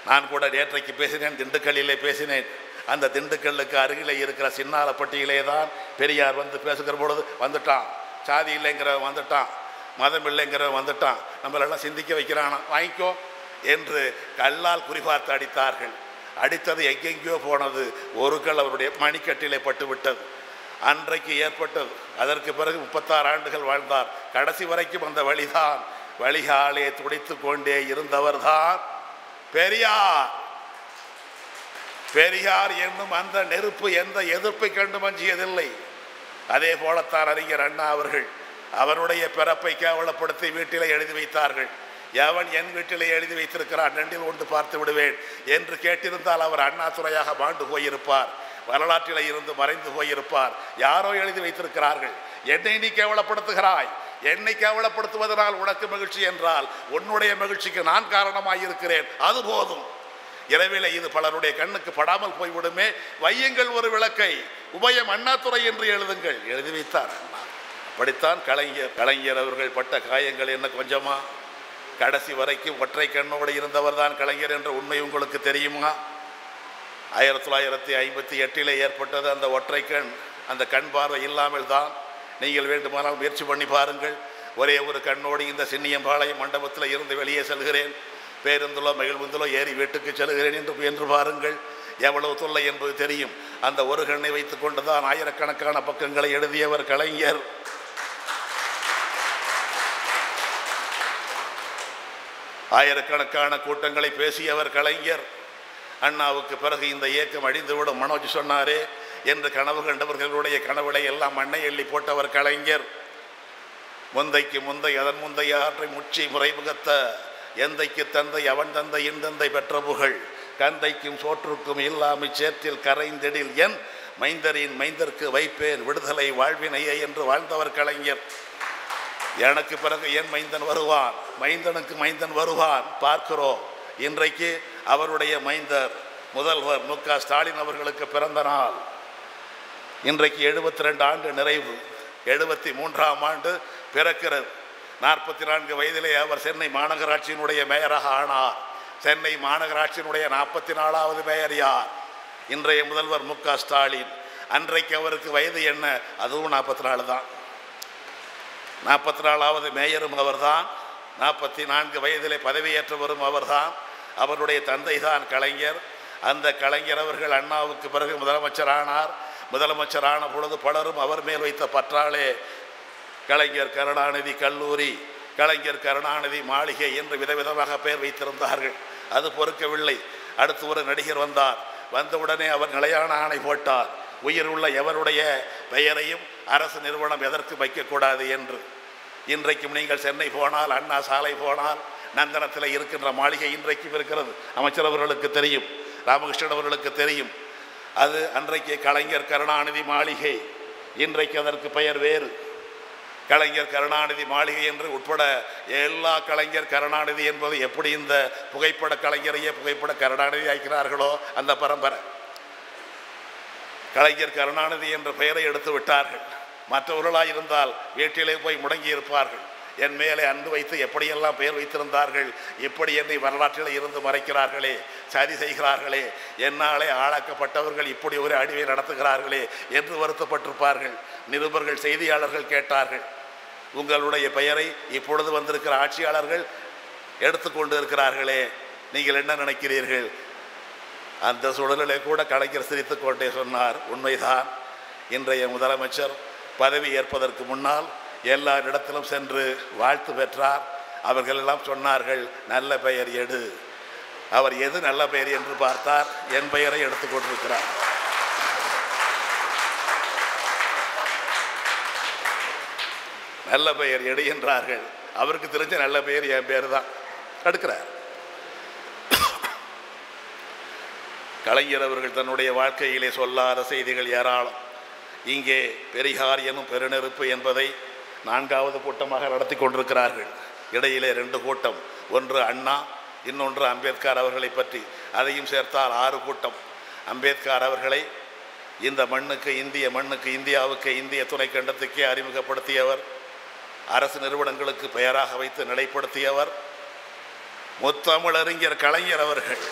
[SPEAKER 1] நான் கூட நேற்றைக்கு பேசினேன், திண்டுக்கல்லிலே பேசினேன். அந்த திண்டுக்கல்லுக்கு அருகிலே இருக்கிற சின்னாலப்பட்டியிலே தான் பெரியார் வந்து பேசுகிற பொழுது வந்துட்டான், சாதி இல்லைங்கிறவன் வந்துட்டான், மதம் இல்லைங்கிறவன் வந்துட்டான், நம்மளெல்லாம் சிந்திக்க வைக்கிறானா வாங்கிக்கோ என்று கல்லால் குறிபார்த்து அடித்தார்கள். அடித்தது எங்கெங்கேயோ போனது. ஒரு கல் அவருடைய மணிக்கட்டிலே பட்டு விட்டது. அன்றைக்கு ஏற்பட்டது. அதற்கு பிறகு 36 ஆண்டுகள் வாழ்ந்தார். கடைசி வரைக்கும் அந்த வழிகாலே துடித்து கொண்டே இருந்தவர் தான் பெரியார். பெரியார் என்னும் அந்த நெருப்பு எந்த எதிர்ப்பை கண்டு மஞ்சியதில்லை. அதே போலத்தான் அறிஞர் அண்ணா அவர்கள் அவருடைய பிறப்பை கேவலப்படுத்தி வீட்டிலே எழுதி வைத்தார்கள். எவன் என் வீட்டிலே எழுதி வைத்திருக்கிறான், ரெண்டில் ஒன்று பார்த்து விடுவேன் என்று கேட்டிருந்தால் அவர் அண்ணா துறையாக மாண்டு போயிருப்பார், வரலாற்றில் இருந்து மறைந்து போயிருப்பார். யாரோ எழுதி வைத்திருக்கிறார்கள். என்னை நீ கேவலப்படுத்துகிறாய், என்னை கேவலப்படுத்துவதனால் உனக்கு மகிழ்ச்சி என்றால் உன்னுடைய மகிழ்ச்சிக்கு நான் காரணமாயிருக்கிறேன், அது போதும். இரவிலே இது பலருடைய கண்ணுக்கு படாமல் போய்விடுமே, வையுங்கள் ஒரு விளக்கை, உபயம் அண்ணாதுரை என்று எழுதுங்கள். எழுதி வைத்தார் அண்ணா. அப்படித்தான் கலைஞர் அவர்கள் பட்ட காயங்கள் என்ன கொஞ்சமா? கடைசி வரைக்கும் ஒற்றை கண்ணோடு இருந்தவர் தான் கலைஞர் என்ற உண்மை உங்களுக்கு தெரியுமா? 1958 ஏற்பட்டது அந்த ஒற்றை கண். அந்த கண் பார்வை இல்லாமல் தான். நீங்கள் வேண்டுமானால் முயற்சி பண்ணி பாருங்கள். ஒரே ஒரு கண்ணோடு இந்த சின்னியம்பாளையம் மண்டபத்தில் இருந்து வெளியே செல்கிறேன், பேருந்திலோ மகிழ்வுந்திலோ ஏறி வீட்டுக்கு செல்கிறேன் என்று பாருங்கள். எவ்வளவு தொல்லை என்பது தெரியும். அந்த ஒரு கண்ணை வைத்துக் கொண்டுதான் ஆயிரக்கணக்கான பக்கங்களை எழுதியவர் கலைஞர். ஆயிரக்கணக்கான கூட்டங்களை பேசியவர் கலைஞர். அண்ணாவுக்கு பிறகு இந்த இயக்கம் அழிந்துவிடும் மனோஜ் சொன்னாரே என்று கனவு கண்டவர்களுடைய கனவுகளை எல்லாம் மண்ணை எள்ளி போட்டவர் கலைஞர். முந்தைக்கு முந்தை அதன் முந்தைய ஆற்றை முச்சி முறைமுகத்த எந்தைக்கு தந்தை அவன் தந்தை இந்தந்தை பெற்ற புகழ் கந்தைக்கும் சோற்றுக்கும் இல்லாமை சேற்றில் கரைந்தெடில் என் மைந்தரின் மைந்தருக்கு வைப்பேன் விடுதலை வாழ்வினையே என்று வாழ்ந்தவர் கலைஞர். எனக்கு பிறகு என் மைந்தன் வருவான், மைந்தனுக்கு மைந்தன் வருவான் பார்க்கிறோம். இன்றைக்கு அவருடைய மைந்தர் முதல்வர் மு க ஸ்டாலின் அவர்களுக்கு பிறந்த நாள். இன்றைக்கு 72 ஆண்டு நிறைவு. 73ஆம் ஆண்டு பிறக்கிறது. 44 வயதிலே அவர் சென்னை மாநகராட்சியினுடைய மேயராக ஆனார். சென்னை மாநகராட்சியினுடைய 44வது மேயர் யார்? இன்றைய முதல்வர் மு க ஸ்டாலின். அன்றைக்கு அவருக்கு வயது என்ன? அதுவும் 44 தான். 44வது மேயரும் அவர்தான். 44 வயதிலே பதவியேற்றவரும் அவர்தான். அவருடைய தந்தை தான் கலைஞர். அந்த கலைஞர் அவர்கள் அண்ணாவுக்கு பிறகு முதலமைச்சரானார். முதலமைச்சரான பொழுது பலரும் அவர் மேல் வைத்த பற்றாலே கலைஞர் கருணாநிதி கல்லூரி, கலைஞர் கருணாநிதி மாளிகை என்று விதவிதமாக பெயர் வைத்திருந்தார்கள். அது பொறுக்கவில்லை. அடுத்து ஒரு நடிகர் வந்தார். வந்தவுடனே அவர் நிலையான ஆணை போட்டார், உயிர் உள்ள எவருடைய பெயரையும் அரசு நிறுவனம் எதற்கு வைக்கக்கூடாது என்று. இன்றைக்கும் நீங்கள் சென்னை போனால், அண்ணா சாலை போனால், நந்தனத்தில் இருக்கின்ற மாளிகை இன்றைக்கும் இருக்கிறது. அமைச்சர் அவர்களுக்கு தெரியும், ராமகிருஷ்ணன் அவர்களுக்கு தெரியும். அது அன்றைக்கு கலைஞர் கருணாநிதி மாளிகை. இன்றைக்கு அதற்கு பெயர் வேறு. கலைஞர் கருணாநிதி மாளிகை என்று உட்பட எல்லா கலைஞர் கருணாநிதி என்பது எப்படி இந்த புகைப்பட கலைஞரையே புகைப்பட கருணாநிதி ஆக்கிறார்களோ அந்த பரம்பரை. கலைஞர் கருணாநிதி என்ற பெயரை எடுத்து விட்டார்கள். மற்றவர்களாக இருந்தால் வீட்டிலே போய் முடங்கி இருப்பார்கள். என் மேலே அன்பு வைத்து எப்படியெல்லாம் பெயர் வைத்திருந்தார்கள், இப்படி என்னை வரலாற்றில் இருந்து மறைக்கிறார்களே, சதி செய்கிறார்களே, என்னாலே ஆளாக்கப்பட்டவர்கள் இப்படி ஒரு அடிவை நடத்துகிறார்களே என்று வருத்தப்பட்டிருப்பார்கள். நிருபர்கள், செய்தியாளர்கள் கேட்டார்கள், உங்களுடைய பெயரை இப்பொழுது வந்திருக்கிற ஆட்சியாளர்கள் எடுத்துக்கொண்டு இருக்கிறார்களே, நீங்கள் என்ன நினைக்கிறீர்கள்? அந்த சூழலிலே கூட கலைஞர் சிரித்து கொண்டே சொன்னார், உண்மைதான். இன்றைய முதலமைச்சர் பதவி ஏற்பதற்கு முன்னால் எல்லா இடத்திலும் சென்று வாழ்த்து பெற்றார். அவர்கள் எல்லாம் சொன்னார்கள், நல்ல பெயர் எடு. அவர் எது நல்ல பெயர் என்று பார்த்தார், என் பெயரை எடுத்துக்கொண்டிருக்கிறார். நல்ல பெயர் எடு என்றார்கள். அவருக்கு தெரிஞ்ச நல்ல பெயர் என் பெயர் தான். தடுக்கிறார். கலைஞர் அவர்கள் தன்னுடைய வாழ்க்கையிலே சொல்லாத செய்திகள் ஏராளம். இங்கே பெரியார் எனும் பெருநெருப்பு என்பதை 4வது கூட்டமாக நடத்தி கொண்டிருக்கிறார்கள். இடையிலே 2 கூட்டம், ஒன்று அண்ணா, இன்னொன்று அம்பேத்கர் அவர்களை பற்றி. அதையும் சேர்த்தால் 6 கூட்டம். அம்பேத்கர் அவர்களை இந்த மண்ணுக்கு, இந்திய மண்ணுக்கு, இந்தியாவுக்கு, இந்திய துணைக்கண்டத்துக்கே அறிமுகப்படுத்தியவர், அரசு நிறுவனங்களுக்கு பெயராக வைத்து நிலைப்படுத்தியவர் முத்தமிழறிஞர் கலைஞர் அவர்கள்.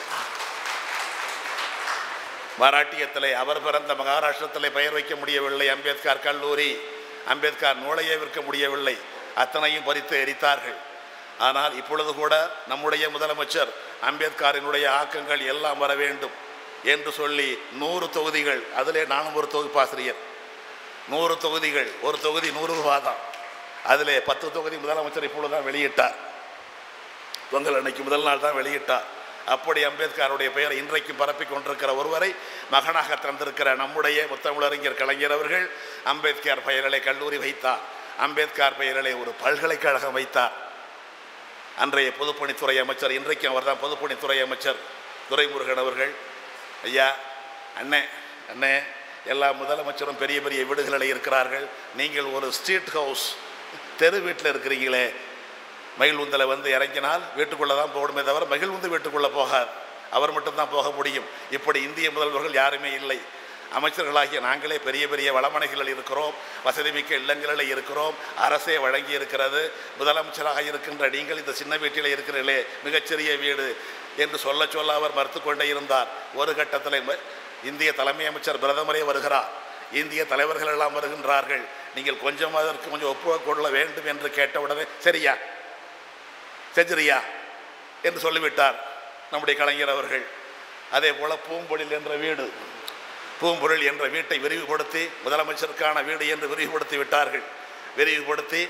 [SPEAKER 1] மராட்டியத்திலே அவர் பிறந்த மகாராஷ்டிரத்திலே பெயர் வைக்க முடியவில்லை. அம்பேத்கர் கல்லூரி, அம்பேத்கர் நூலையே விற்க முடியவில்லை. அத்தனையும் பறித்து எரித்தார்கள். ஆனால் இப்பொழுது கூட நம்முடைய முதலமைச்சர் அம்பேத்கரினுடைய ஆக்கங்கள் எல்லாம் வர வேண்டும், என்று சொல்லி 100 தொகுதிகள், அதிலே நானும் ஒரு தொகுப்பாசிரியர். 100 தொகுதிகள், ஒரு தொகுதி 100 ரூபா தான். அதிலே 10 தொகுதி முதலமைச்சர் இப்பொழுது தான் வெளியிட்டார். பொங்கல் அன்னைக்கு முதல் நாள் தான் வெளியிட்டார். அப்படி அம்பேத்கருடைய பெயரை இன்றைக்கு பரப்பி கொண்டிருக்கிற ஒருவரை மகனாக தந்திருக்கிற நம்முடைய முத்தமிழறிஞர் கலைஞர் அவர்கள் அம்பேத்கர் பெயரிலே கல்லூரி வைத்தார். அம்பேத்கர் பெயரிலே ஒரு பல்கலைக்கழகம் வைத்தார். அன்றைய பொதுப்பணித்துறை அமைச்சர், இன்றைக்கு அவர் தான் பொதுப்பணித்துறை அமைச்சர் துரைமுருகன் அவர்கள், ஐயா அண்ணே அண்ணே எல்லா முதலமைச்சரும் பெரிய பெரிய வீடுகளில் இருக்கிறார்கள், நீங்கள் ஒரு ஸ்ட்ரீட் ஹவுஸ் தெரு வீட்டில் இருக்கிறீங்களே, மகிழ்வுந்தில் வந்து இறங்கினால் வீட்டுக்குள்ளே தான் போகணுமே தவிர மகிழ்வுந்து வீட்டுக்குள்ளே போகாது, அவர் மட்டும்தான் போக முடியும். இப்படி இந்திய முதல்வர்கள் யாருமே இல்லை. அமைச்சர்களாகிய நாங்களே பெரிய பெரிய வளமனைகளில் இருக்கிறோம், வசதிமிக்க இல்லங்களில் இருக்கிறோம், அரசே வழங்கி இருக்கிறது. முதலமைச்சராக இருக்கின்ற நீங்கள் இந்த சின்ன வீட்டில் இருக்கிறீர்களே, மிகச்சிறிய வீடு என்று சொல்ல சொல்ல அவர் மறுத்து கொண்டே இருந்தார். ஒரு கட்டத்தில் இந்திய தலைமை அமைச்சர் பிரதமரே வருகிறார், இந்திய தலைவர்கள் எல்லாம் வருகின்றார்கள், நீங்கள் கொஞ்சம் அதற்கு கொஞ்சம் ஒப்புக்கொள்ள வேண்டும் என்று கேட்டவுடனே சரியா செஞ்சிரியா என்று சொல்லிவிட்டார் நம்முடைய கலைஞர் அவர்கள். அதே போல பூம்பொழில் என்ற வீடு, பூம்பொழில் என்ற வீட்டை விரிவுபடுத்தி முதலமைச்சருக்கான வீடு என்று விரிவுபடுத்தி விட்டார்கள். விரிவுபடுத்தி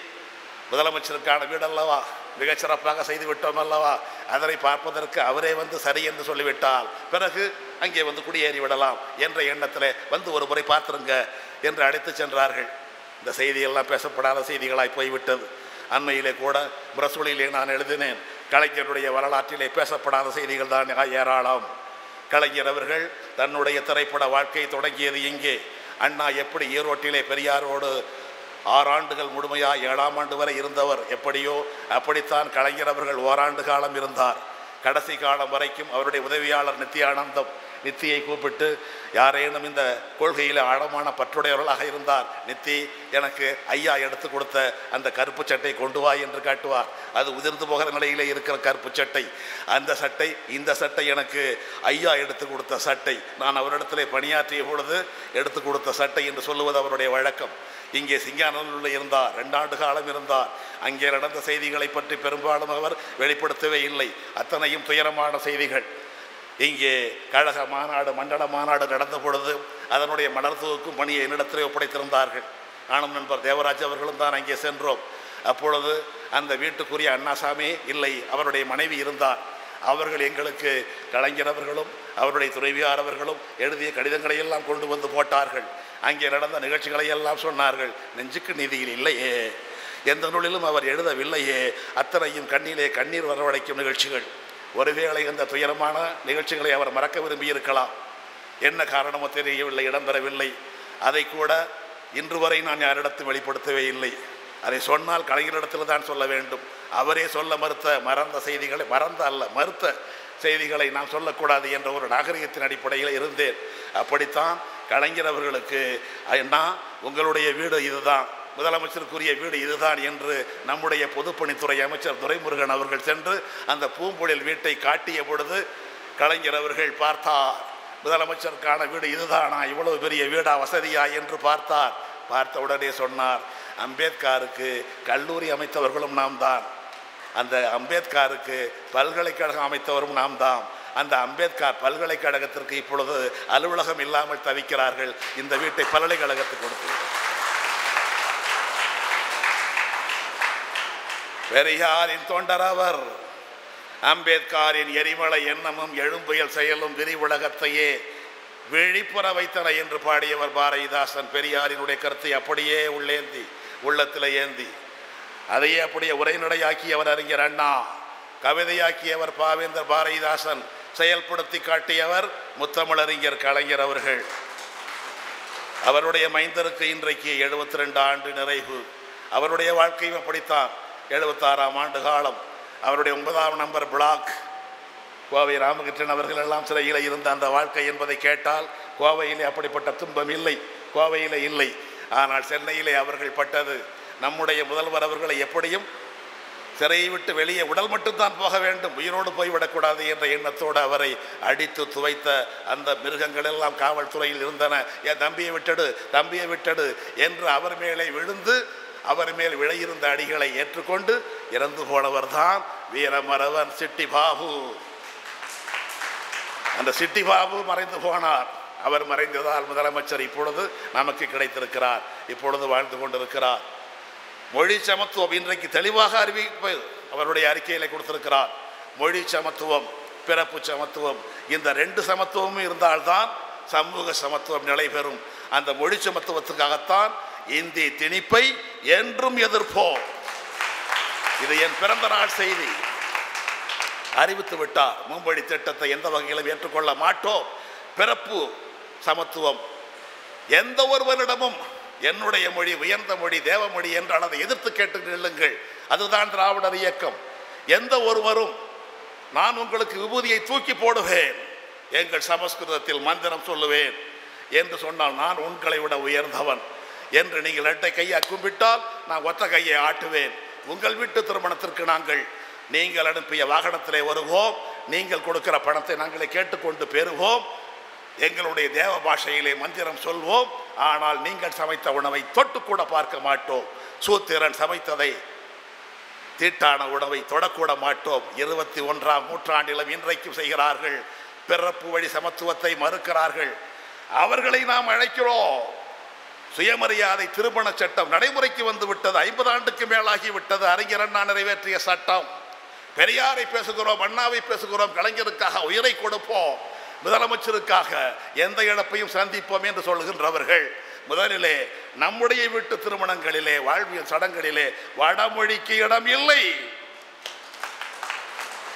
[SPEAKER 1] முதலமைச்சருக்கான வீடு அல்லவா, மிகச்சிறப்பாக செய்து விட்டோம் அல்லவா, அதனை பார்ப்பதற்கு அவரே வந்து சரி என்று சொல்லிவிட்டால் பிறகு அங்கே வந்து குடியேறி விடலாம் என்ற எண்ணத்தில் வந்து ஒரு முறை பார்த்துருங்க என்று அழைத்து சென்றார்கள். இந்த செய்தியெல்லாம் பேசப்படாத செய்திகளாய் போய்விட்டது. அண்மையிலே கூட முரசொலியிலே நான் எழுதினேன், கலைஞருடைய வரலாற்றிலே பேசப்படாத செய்திகள் தான் ஏராளம். கலைஞர் அவர்கள் தன்னுடைய திரைப்பட வாழ்க்கை தொடங்கியது இங்கே. அண்ணா எப்படி ஈரோட்டிலே பெரியாரோடு 6 ஆண்டுகள் முழுமையாக 7ஆம் ஆண்டு வரை இருந்தவர் எப்படியோ அப்படித்தான் கலைஞர் அவர்கள் ஓராண்டு காலம் இருந்தார். கடைசி காலம் வரைக்கும் அவருடைய உதவியாளர் நித்தியை கூப்பிட்டு யாரேனும் இந்த கொள்கையில் ஆழமான பற்றுடையவர்களாக இருந்தார், நித்தி எனக்கு ஐயா எடுத்து கொடுத்த அந்த கருப்பு சட்டை கொண்டு வா என்று காட்டுவார். அது உதிர்ந்து போகிற நிலையிலே இருக்கிற கருப்பு சட்டை, அந்த சட்டை இந்த சட்டை எனக்கு ஐயா எடுத்து கொடுத்த சட்டை, நான் அவரிடத்திலே பணியாற்றிய பொழுது எடுத்து கொடுத்த சட்டை என்று சொல்லுவது அவருடைய வழக்கம். இங்கே சிங்கானூரில் இருந்தார், 2 ஆண்டு காலம் இருந்தார். அங்கே நடந்த செய்திகளை பற்றி பெரும்பாலும் அவர் வெளிப்படுத்தவே இல்லை, அத்தனையும் துயரமான செய்திகள். இங்கே கழக மாநாடு, மண்டல மாநாடு நடந்த பொழுது அதனுடைய மலர்தூக்கும் பணியை என்னிடத்திலே ஒப்படைத்திருந்தார்கள். நானும் நண்பர் தேவராஜ் அவர்களும் தான் அங்கே சென்றோம். அப்பொழுது அந்த வீட்டுக்குரிய அண்ணாசாமி இல்லை, அவருடைய மனைவி இருந்தார். அவர்கள் எங்களுக்கு கலைஞர் அவர்களும் அவருடைய துணைவியார் அவர்களும் எழுதிய கடிதங்களை எல்லாம் கொண்டு வந்து போட்டார்கள். அங்கே நடந்த நிகழ்ச்சிகளை எல்லாம் சொன்னார்கள். நெஞ்சுக்கு நீதியில் இல்லையே, எந்த நூலிலும் அவர் எழுதவில்லையே, அத்தனையும் கண்ணிலே கண்ணீர் வரவழைக்கும் நிகழ்ச்சிகள். ஒருவேளை அந்த துயரமான நிகழ்ச்சிகளை அவர் மறக்க விரும்பியிருக்கலாம், என்ன காரணமோ தெரியவில்லை, இடம்பெறவில்லை. அதை கூட இன்று வரை நான் யாரிடத்தும் வெளிப்படுத்தவே இல்லை. அதை சொன்னால் கலைஞரிடத்தில் தான் சொல்ல வேண்டும். அவரே சொல்ல மறுத்த செய்திகளை நான் சொல்லக்கூடாது என்ற ஒரு நாகரிகத்தின் அடிப்படையில் இருந்தேன். அப்படித்தான் கலைஞர் அவர்களுக்கு அண்ணா உங்களுடைய வீடு இதுதான், முதலமைச்சருக்குரிய வீடு இதுதான் என்று நம்முடைய பொதுப்பணித்துறை அமைச்சர் துரைமுருகன் அவர்கள் சென்று அந்த பூம்பொழில் வீட்டை காட்டிய பொழுது கலைஞர் அவர்கள் பார்த்தார், முதலமைச்சருக்கான வீடு இதுதானா, இவ்வளவு பெரிய வீடா, வசதியா என்று பார்த்தார். பார்த்த உடனே சொன்னார், அம்பேத்கருக்கு கல்லூரி அமைத்தவர்களும் நாம் தான், அந்த அம்பேத்கருக்கு பல்கலைக்கழகம் அமைத்தவரும் நாம் தான், அந்த அம்பேத்கர் பல்கலைக்கழகத்திற்கு இப்பொழுது அலுவலகம் இல்லாமல் தவிக்கிறார்கள், இந்த வீட்டை பல்கலைக்கழகத்துக்கு கொடுத்து. பெரியாரின் தொண்டர் அவர், அம்பேத்கரின் எரிமலை எண்ணமும் எழும்புயல் செயலும் விரிவுலகத்தையே விழிப்புற வைத்தன என்று பாடியவர் பாரதிதாசன். பெரியாரினுடைய கருத்தை அப்படியே உள்ளத்தில் ஏந்தி அதையே அப்படியே உரைநடையாக்கியவர் அறிஞர் அண்ணா, கவிதையாக்கியவர் பாவேந்தர் பாரதிதாசன், செயல்படுத்தி காட்டியவர் முத்தமிழறிஞர் கலைஞர் அவர்கள். அவருடைய மைந்தருக்கு இன்றைக்கு 72 ஆண்டு நிறைவு. அவருடைய வாழ்க்கையும் அப்படித்தான். 76ஆம் ஆண்டு காலம் அவருடைய 9ஆம் நம்பர் பிளாக், கோவை ராமகிருஷ்ணன் அவர்கள் எல்லாம் சிறையில் இருந்த அந்த வாழ்க்கை என்பதை கேட்டால் கோவையிலே அப்படிப்பட்ட துன்பம் இல்லை, கோவையிலே இல்லை. ஆனால் சென்னையிலே அவர்கள் பட்டது. நம்முடைய முதல்வர் அவர்களை எப்படியும் சிறையை விட்டு வெளியே உடல் மட்டும்தான் போக வேண்டும், உயிரோடு போய்விடக்கூடாது என்ற எண்ணத்தோடு அவரை அடித்து துவைத்த அந்த மிருகங்கள் எல்லாம் காவல்துறையில் இருந்தன. என் தம்பியை விட்டடு என்று அவர் மேலே விழுந்து அவர் மேல் விளையிருந்த அடிகளை ஏற்றுக்கொண்டு இறந்து போனவர் தான் வீரமறவன் சிட்டி பாபு. அந்த சிட்டி பாபு மறைந்து போனார். அவர் மறைந்ததால் முதலமைச்சர் இப்பொழுது நமக்கு கிடைத்திருக்கிறார், இப்பொழுது வாழ்ந்து கொண்டிருக்கிறார். மொழி சமத்துவம் இன்றைக்கு தெளிவாக அறிவிப்பு அவருடைய அறிக்கையில கொடுத்திருக்கிறார். மொழி சமத்துவம், பிறப்பு சமத்துவம், இந்த ரெண்டு சமத்துவமும் இருந்தால்தான் சமூக சமத்துவம் நிலை பெறும். அந்த மொழி சமத்துவத்துக்காகத்தான் இந்தி திணிப்பை என்றும் எதிர்ப்போம். இது என் பிறந்த நாள் செய்தி. அறிவித்து விட்டார். மும்மொழி திட்டத்தை எந்த வகையிலும் ஏற்றுக்கொள்ள மாட்டோம். பிறப்பு சமத்துவம், எந்த ஒருவரிடமும் என்னுடைய மொழி உயர்ந்த மொழி தேவமொழி என்றால் அதை எதிர்த்து கேட்டு நில்லுங்கள். அதுதான் திராவிடர் இயக்கம். எந்த ஒருவரும் நான் உங்களுக்கு விபூதியை தூக்கி போடுவேன், எங்கள் சமஸ்கிருதத்தில் மந்திரம் சொல்லுவேன் என்று சொன்னால் நான் உங்களை விட உயர்ந்தவன் என்று நீங்கள் இரட்டை கையை கும்பிட்டால் நான் ஒற்றை கையை ஆட்டுவேன். உங்கள் வீட்டு திருமணத்திற்கு நாங்கள் நீங்கள் அனுப்பிய வாகனத்திலே வருவோம், நீங்கள் கொடுக்கிற பணத்தை நாங்களே கேட்டுக்கொண்டு பெறுவோம், எங்களுடைய தேவ பாஷையிலே மந்திரம் சொல்வோம். ஆனால் நீங்கள் சமைத்த உணவை தொட்டு கூட பார்க்க மாட்டோம். சூத்திரன் சமைத்ததை தீட்டான உணவை தொடக்கூட மாட்டோம். 21ஆம் நூற்றாண்டிலும் இன்றைக்கும் செய்கிறார்கள். பிறப்பு வழி சமத்துவத்தை மறுக்கிறார்கள். அவர்களை நாம் அழைக்கிறோம். சுயமரியாதை திருமண சட்டம் நடைமுறைக்கு வந்து விட்டது. 50 ஆண்டுக்கு மேலாகிவிட்டது. அறிஞர் அண்ணா நிறைவேற்றிய சட்டம். பெரியாரை பேசுகிறோம், அண்ணாவை பேசுகிறோம், கலைஞருக்காக உயிரை கொடுப்போம், முதலமைச்சருக்காக எந்த இழப்பையும் சந்திப்போம் என்று சொல்கின்றவர்கள் முதலிலே நம்முடைய வீட்டு திருமணங்களிலே வாழ்வியல் சடங்குகளிலே வடமொழிக்கு இடம் இல்லை,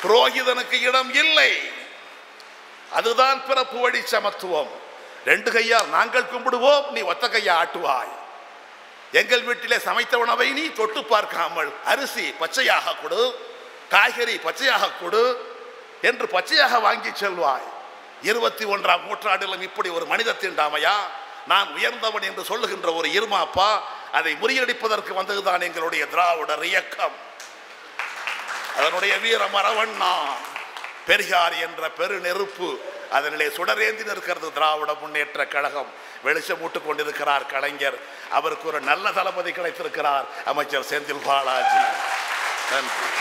[SPEAKER 1] புரோகிதனுக்கு இடம் இல்லை. அதுதான் பிறப்பு வழி சமத்துவம். 2 கையால் நாங்கள் கும்பிடுவோம், நீ ஒத்த கையை ஆட்டுவாய். எங்கள் வீட்டிலே சமைத்த உணவை நீ தொட்டு பார்க்காமல் அரிசி பச்சையாக கொடு, காய்கறி பச்சையாக கொடு என்று பச்சையாக வாங்கி செல்வாய். 21ஆம் நூற்றாண்டிலும் இப்படி ஒரு மனித தீண்டாமையா? நான் உயர்ந்தவன் என்று சொல்லுகின்ற ஒரு இருமாப்பா, அதை முறியடிப்பதற்கு வந்ததுதான் எங்களுடைய திராவிடர் இயக்கம். அதனுடைய வீர மரவண்ணா பெரியார் என்ற பெரு நெருப்பு அதனிலே சுடரேந்தி நிற்கிறது திராவிட முன்னேற்ற கழகம். வெளிச்சம் மூட்டுக் கொண்டிருக்கிறார் கலைஞர். அவருக்கு ஒரு நல்ல தளபதி கிடைத்திருக்கிறார் அமைச்சர் செந்தில் பாலாஜி. நன்றி.